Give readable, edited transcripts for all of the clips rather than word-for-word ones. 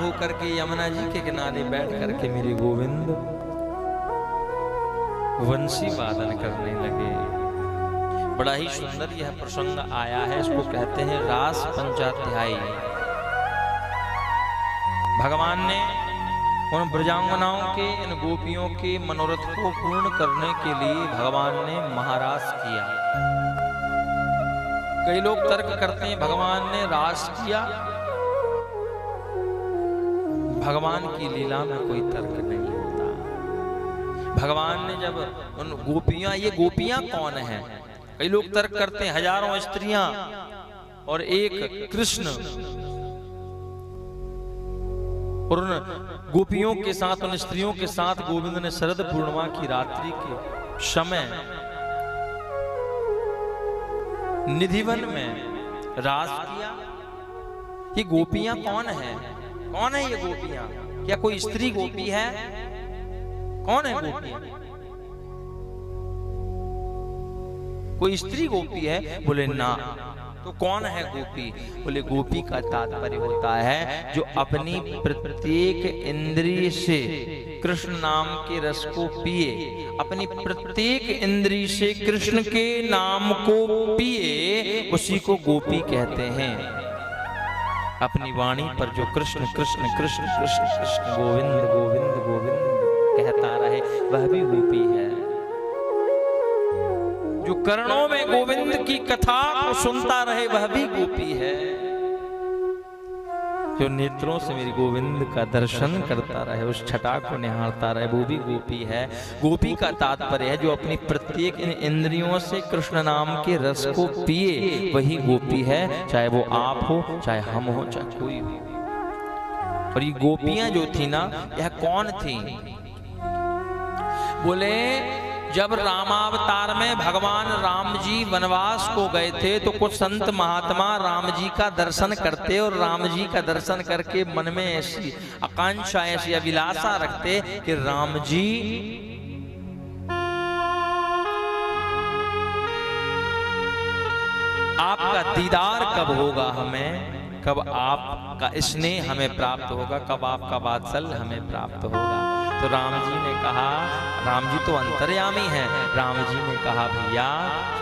होकर के यमुना जी के किनारे बैठ करके मेरे गोविंद वंशी वादन करने लगे। बड़ा ही सुंदर यह प्रसंग आया है, इसको कहते हैं रास पंचाध्यायी। भगवान ने उन ब्रजांगनाओं के, इन गोपियों के मनोरथ को पूर्ण करने के लिए भगवान ने महारास किया। कई लोग तर्क करते हैं भगवान ने रास किया, भगवान की लीला में कोई तर्क नहीं होता। भगवान ने जब उन गोपियां, ये गोपियां कौन हैं? कई लोग तर्क करते हैं हजारों स्त्रियां और एक कृष्ण, और उन गोपियों के साथ, उन स्त्रियों के साथ गोविंद ने शरद पूर्णिमा की रात्रि के समय निधिवन में रास किया। ये गोपियां कौन है? कौन है ये गोपियां? क्या कोई स्त्री गोपी है? कौन है गोपियां? कोई स्त्री गोपी है? बोले ना। तो कौन है गोपी? बोले गोपी का तात्पर्य होता है जो अपनी प्रत्येक इंद्रिय से कृष्ण नाम के रस को पिए, अपनी प्रत्येक इंद्रिय से कृष्ण के नाम को पिए, उसी को गोपी कहते हैं। अपनी वाणी पर जो कृष्ण कृष्ण कृष्ण कृष्ण कृष्ण गोविंद गोविंद गोविंद कहता रहे, वह भी गोपी है। जो कर्णों में गोविंद की कथा को सुनता रहे, वह भी गोपी है। जो नेत्रों से मेरे गोविंद का दर्शन करता रहे, उस छटा को निहारता रहे, वो भी गोपी है। गोपी का तात्पर्य है जो अपनी प्रत्येक इन इंद्रियों से कृष्ण नाम के रस को पिए, वही गोपी है। चाहे वो आप हो, चाहे हम हो, चाहे कोई हो। और ये गोपियां जो थी ना, यह कौन थी? बोले जब रामावतार में भगवान राम जी वनवास को गए थे, तो कुछ संत महात्मा राम जी का दर्शन करते और राम जी का dर्शन करके मन में ऐसी आकांक्षा, ऐसी अभिलाषा रखते कि राम जी आपका दीदार कब होगा, हमें कब आपका स्नेह हमें प्राप्त होगा, कब आपका वात्सल्य हमें प्राप्त होगा। तो राम जी ने कहा, राम जी तो अंतर्यामी हैं, राम जी ने कहा भैया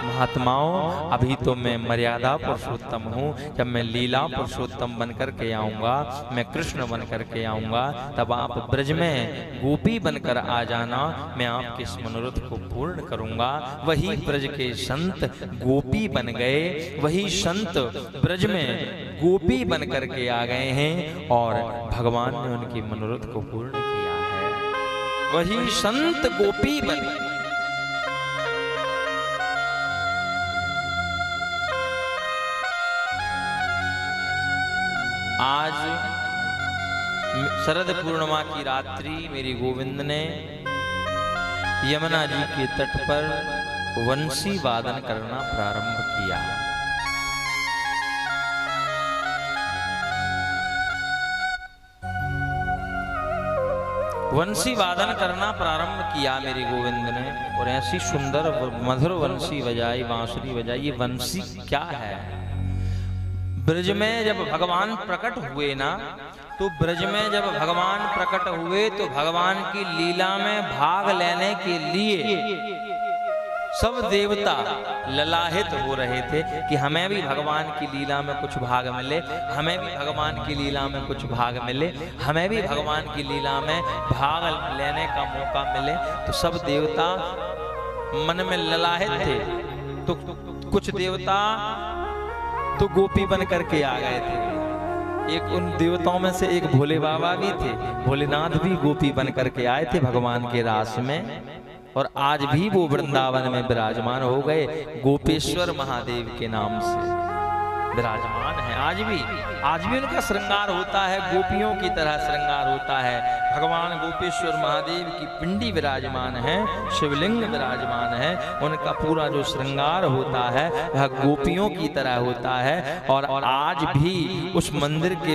महात्माओं, अभी तो मैं मर्यादा पुरुषोत्तम हूँ, जब मैं लीला पुरुषोत्तम बनकर के आऊँगा, मैं कृष्ण बनकर के आऊँगा, तब आप ब्रज में गोपी बनकर आ जाना, मैं आपके इस मनोरथ को पूर्ण करूँगा। वही ब्रज के संत गोपी बन गए, वही संत ब्रज में गोपी बनकर के आ गए हैं और भगवान ने उनकी मनोरथ को पूर्ण किया है। वही संत गोपी बने। आज शरद पूर्णिमा की रात्रि मेरे गोविंद ने यमुना जी के तट पर वंशी वादन करना प्रारंभ किया। वंशी वादन करना प्रारंभ किया मेरे गोविंद ने, और ऐसी सुंदर मधुर वंशी बजाई, बांसुरी बजाई। ये वंशी क्या है? ब्रज में जब भगवान प्रकट हुए ना, तो ब्रज में जब भगवान प्रकट हुए तो भगवान की लीला में भाग लेने के लिए सब देवता ललाहित हो रहे थे कि हमें भी भगवान की लीला में कुछ भाग मिले, हमें भी भगवान की लीला में कुछ भाग मिले, हमें भी भगवान की लीला में भाग लेने का मौका मिले। तो सब देवता मन में ललाहित थे। तो कुछ देवता तो गोपी बन करके आ गए थे। एक उन देवताओं में से एक भोले बाबा भी थे, भोलेनाथ भी गोपी बन करके आए थे भगवान के रास में, और आज भी वो वृंदावन में विराजमान हो गए, गोपेश्वर महादेव के नाम से विराजमान है। आज भी उनका श्रृंगार होता है, गोपियों की तरह श्रृंगार होता है। भगवान गोपेश्वर महादेव की पिंडी विराजमान है, शिवलिंग विराजमान है, उनका पूरा जो श्रृंगार होता है वह गोपियों की तरह होता है। और आज भी उस मंदिर के